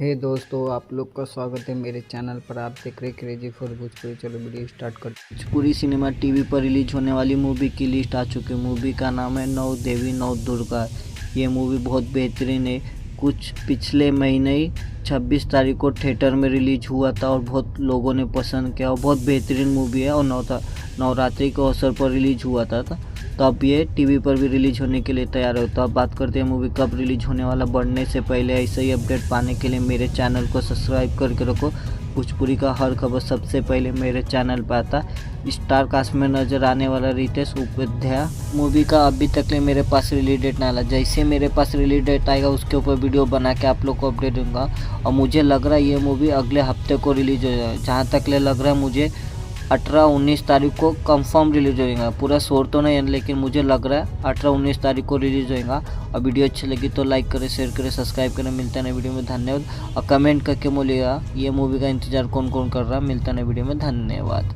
हे दोस्तों, आप लोग का स्वागत है मेरे चैनल पर। आप देख रहे क्रेजी फॉर भोजपुरी। चलो वीडियो स्टार्ट कर। भोजपुरी सिनेमा टीवी पर रिलीज होने वाली मूवी की लिस्ट आ चुकी है। मूवी का नाम है नौ देवी नौ दुर्गा। ये मूवी बहुत बेहतरीन है। कुछ पिछले महीने ही 26 तारीख को थिएटर में रिलीज हुआ था और बहुत लोगों ने पसंद किया और बहुत बेहतरीन मूवी है। और नवरात्रि के अवसर पर रिलीज हुआ था तो अब ये टीवी पर भी रिलीज होने के लिए तैयार हो। तो अब बात करते हैं मूवी कब रिलीज होने वाला। बढ़ने से पहले ऐसे ही अपडेट पाने के लिए मेरे चैनल को सब्सक्राइब करके रखो। भोजपुरी का हर खबर सबसे पहले मेरे चैनल पर आता। स्टार कास्ट में नजर आने वाला रितेश उपाध्याय मूवी का अभी तक ले मेरे पास रिलीज डेट ना आया। जैसे मेरे पास रिलीज डेट आएगा उसके ऊपर वीडियो बना के आप लोग को अपडेट दूंगा। और मुझे लग रहा है ये मूवी अगले हफ्ते को रिलीज हो जाएगा। जहाँ तक ले लग रहा है मुझे 18-19 तारीख को कंफर्म रिलीज होएगा। पूरा शोर तो नहीं है लेकिन मुझे लग रहा है 18-19 तारीख को रिलीज होएगा। और वीडियो अच्छी लगी तो लाइक करें, शेयर करें, सब्सक्राइब करें। मिलता है नई वीडियो में, धन्यवाद। और कमेंट करके बोलिएगा ये मूवी का इंतजार कौन कौन कर रहा है। मिलता है नई वीडियो में, धन्यवाद।